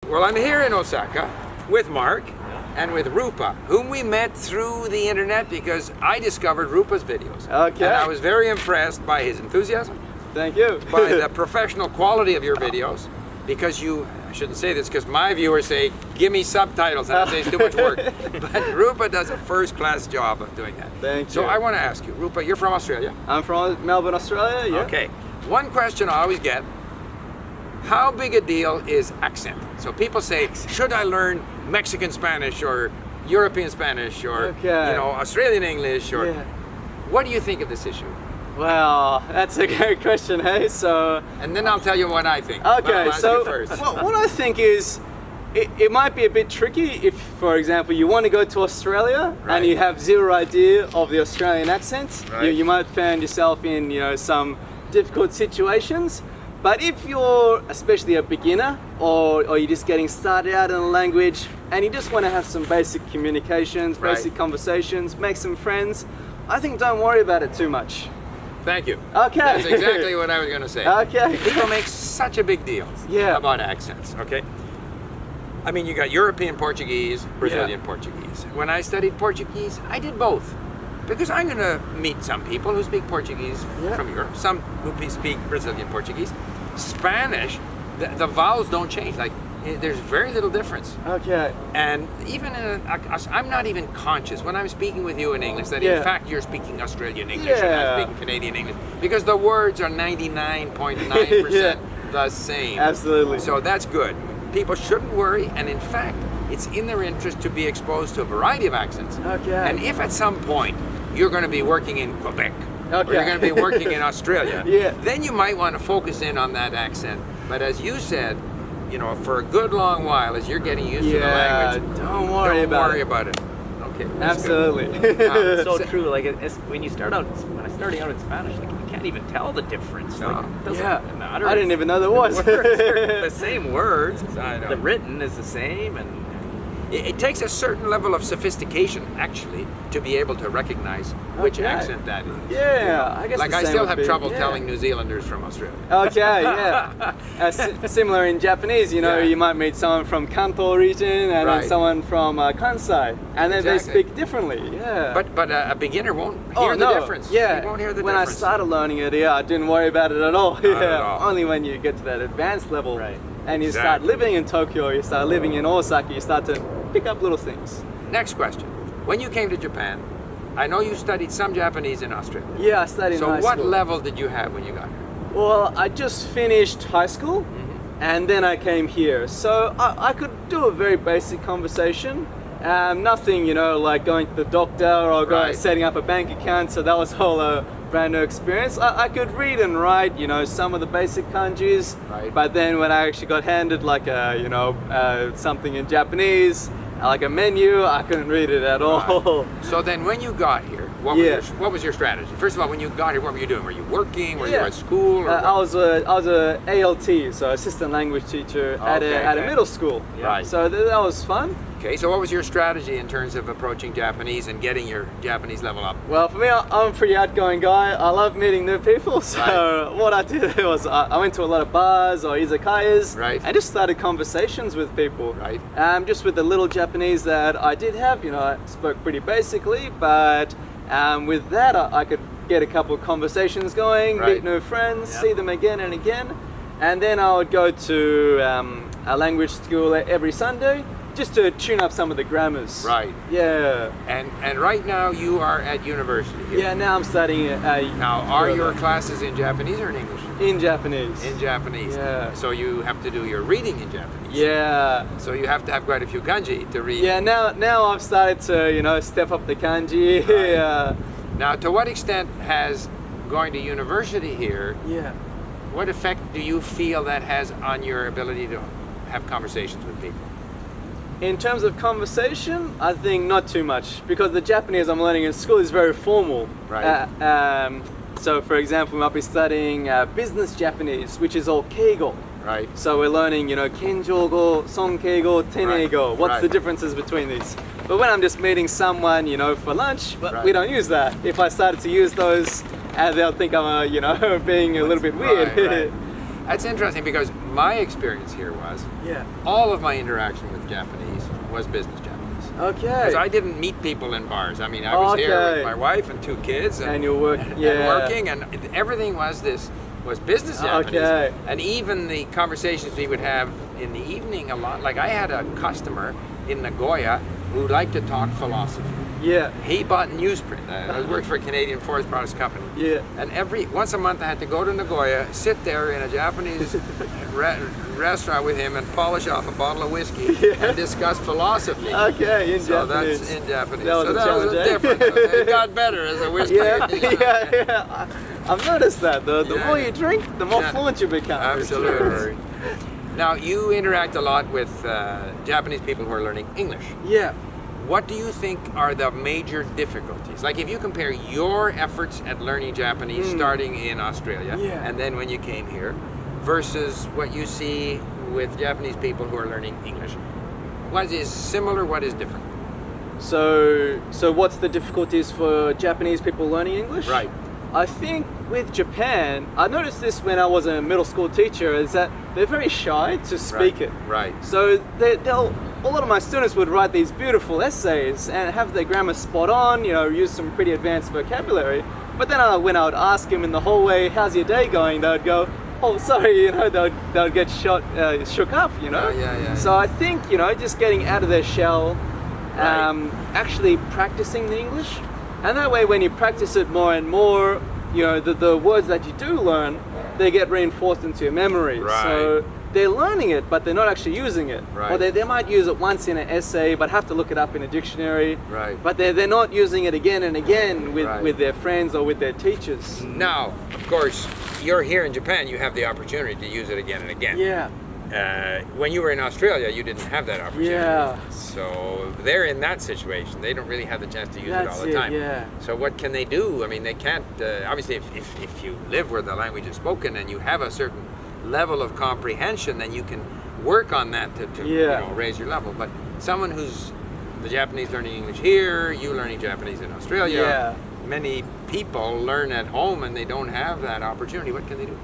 Well, I'm here in Osaka with Mark and with Rupa, whom we met through the internet because I discovered Rupa's videos. Okay. And I was very impressed by his enthusiasm, Thank you. by the professional quality of your videos, because I shouldn't say this because my viewers say, give me subtitles, and I say it's too much work. But Rupa does a first-class job of doing that. Thank you. So I want to ask you, Rupa, you're from Australia? I'm from Melbourne, Australia, yeah. Okay. One question I always get, how big a deal is accent? So people say, should I learn Mexican Spanish or European Spanish or Australian English? Or Yeah. What do you think of this issue? Well, that's a great question, hey? So, And then I'll tell you what I think. But okay, I'll ask so you first. what I think is, it might be a bit tricky if, for example, you want to go to Australia and you have zero idea of the Australian accent. Right. You might find yourself in, some difficult situations. But if you're especially a beginner or you're just getting started out in a language and you just want to have some basic communications, basic conversations, make some friends, I think don't worry about it too much. Thank you. Okay. That's exactly what I was going to say. Okay. People make such a big deal about accents, okay? I mean, you got European Portuguese, Brazilian Portuguese. When I studied Portuguese, I did both. Because I'm going to meet some people who speak Portuguese from Europe, some who speak Brazilian Portuguese. Spanish, the vowels don't change. Like, there's very little difference. Okay. And even I'm not even conscious when I'm speaking with you in English that in fact you're speaking Australian English and I'm speaking Canadian English, because the words are 99.9% the same. Absolutely. So that's good. People shouldn't worry, and in fact, it's in their interest to be exposed to a variety of accents. Okay. And if at some point you're going to be working in Quebec, or you're going to be working in Australia, then you might want to focus in on that accent. But as you said, for a good long while, as you're getting used to the language, don't worry about it. Okay. Absolutely. It's so true. Like when I started out in Spanish, like you can't even tell the difference. Like, it doesn't matter. I didn't even know there was. The same words. I know. The written is the same, and it takes a certain level of sophistication, actually, to be able to recognize which accent that is. Yeah, I guess. Like I still have trouble telling New Zealanders from Australia. Okay, yeah. Similar in Japanese, you might meet someone from Kanto region and then someone from Kansai, and then they speak differently. Yeah. But a beginner won't hear the difference. Yeah. He won't hear the when difference. I started learning it, I didn't worry about it at all. Not at all. Only when you get to that advanced level, Right. and you start living in Tokyo, you start living in Osaka, you start to pick up little things. Next question. When you came to Japan, I know you studied some Japanese in Australia. Yeah, I studied in high So what school. level did you have when you got here? Well, I just finished high school, and then I came here. So I could do a very basic conversation. Nothing, like going to the doctor or setting up a bank account. So that was all a brand new experience. I could read and write, some of the basic kanjis. Right. But then when I actually got handed like something in Japanese, like a menu, I couldn't read it at all. So then when you got here, what was your strategy? First of all, when you got here, what were you doing? Were you working? Were you at school? Or I was a ALT, so assistant language teacher at a middle school. Right. So that was fun. Okay, so what was your strategy in terms of approaching Japanese and getting your Japanese level up? Well, for me, I'm a pretty outgoing guy. I love meeting new people. So what I did was I went to a lot of bars or izakayas and just started conversations with people. Right. Just with the little Japanese that I did have, I spoke pretty basically, but with that I could get a couple of conversations going, meet new friends, see them again and again. And then I would go to a language school every Sunday, just to tune up some of the grammars. Right. Yeah. And right now you are at university here. Yeah, now I'm studying Now, are your classes in Japanese or in English? in Japanese. In Japanese. Yeah. So you have to do your reading in Japanese. Yeah. So you have to have quite a few kanji to read. Yeah, now I've started to, step up the kanji. Right. Yeah. Now, to what extent has going to university here, what effect do you feel that has on your ability to have conversations with people? In terms of conversation, I think not too much, because the Japanese I'm learning in school is very formal. Right. So for example, we might be studying business Japanese, which is all keigo. Right. So we're learning, kenjogo, sonkeigo, teneigo. What's the differences between these? But when I'm just meeting someone, for lunch, we don't use that. If I started to use those, they'll think I'm, being a little bit weird. Right. That's interesting because my experience here was all of my interaction with Japanese was business Japanese. Okay. Because I didn't meet people in bars. I mean, I was here with my wife and 2 kids, and you're working, and everything was business Japanese. Okay. And even the conversations we would have in the evening a lot. Like I had a customer in Nagoya who liked to talk philosophy. Yeah. He bought newsprint. I worked for a Canadian forest products company. Yeah. And once a month I had to go to Nagoya, sit there in a Japanese restaurant with him and polish off a bottle of whiskey and discuss philosophy. Okay, in so Japanese. That's in Japanese. That was different. It got better as a whiskey. Yeah. I've noticed that. The more you drink, the more fluent you become. Absolutely. Now, you interact a lot with Japanese people who are learning English. Yeah. What do you think are the major difficulties? Like if you compare your efforts at learning Japanese starting in Australia and then when you came here versus what you see with Japanese people who are learning English. What is similar, what is different? So what's the difficulties for Japanese people learning English? Right. I think with Japan, I noticed this when I was a middle school teacher, is that they're very shy to speak it. Right. So a lot of my students would write these beautiful essays and have their grammar spot on, use some pretty advanced vocabulary. But then when I would ask them in the hallway, how's your day going? They would go, oh, sorry, they would get shook up, Yeah. So I think, just getting out of their shell, actually practicing the English. And that way, when you practice it more and more, the words that you do learn, they get reinforced into your memory. Right. So they're learning it, but they're not actually using it. Right. Or they might use it once in an essay, but have to look it up in a dictionary. Right. But they're not using it again and again with their friends or with their teachers. Now, of course, you're here in Japan, you have the opportunity to use it again and again. Yeah. When you were in Australia, you didn't have that opportunity. Yeah. So they're in that situation. They don't really have the chance to use it all the time. Yeah. So what can they do? I mean, they can't, obviously if you live where the language is spoken and you have a certain level of comprehension, then you can work on that to raise your level. But someone who's the Japanese learning English here, you learning Japanese in Australia, many people learn at home and they don't have that opportunity. What can they do?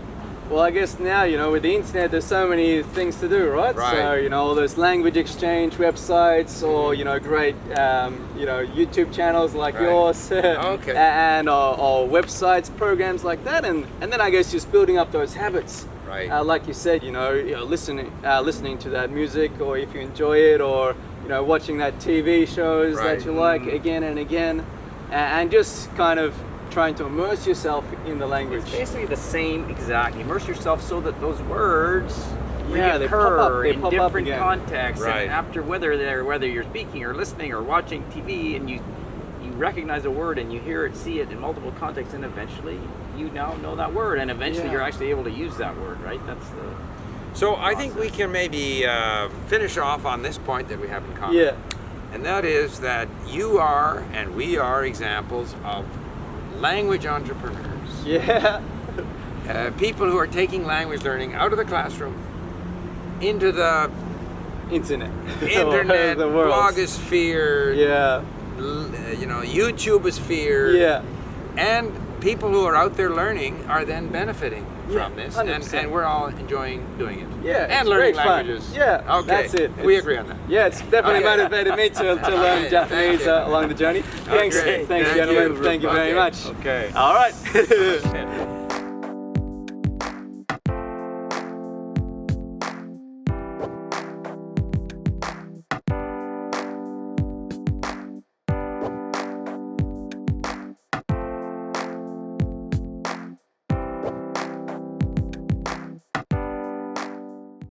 Well, I guess now, with the internet, there's so many things to do, right? So, all those language exchange websites or, great, YouTube channels like yours. Okay. And or websites, programs like that. And then I guess just building up those habits. Right. Like you said, listening to that music, or if you enjoy it, or, watching that TV shows that you like again and again. And just kind of trying to immerse yourself in the language. It's basically the same exact. Immerse yourself so that those words they pop up in different again. contexts. Right. And after whether you're speaking or listening or watching TV, and you recognize a word and you hear it, see it in multiple contexts, and eventually you now know that word, and eventually you're actually able to use that word, right? That's the So I think we can maybe finish off on this point that we have in common. Yeah. And that is that you are and we are examples of language entrepreneurs. Yeah. People who are taking language learning out of the classroom into the internet, the world. blogosphere, YouTubeosphere, and people who are out there learning are then benefiting from this, and we're all enjoying doing it. Yeah, and learning great fun. languages. Yeah, okay, that's it. We agree on that. Yeah, it's definitely motivated me to learn Japanese along the journey. Thanks, Okay, thanks, thank gentlemen. you. Thank you very much. Okay. All right.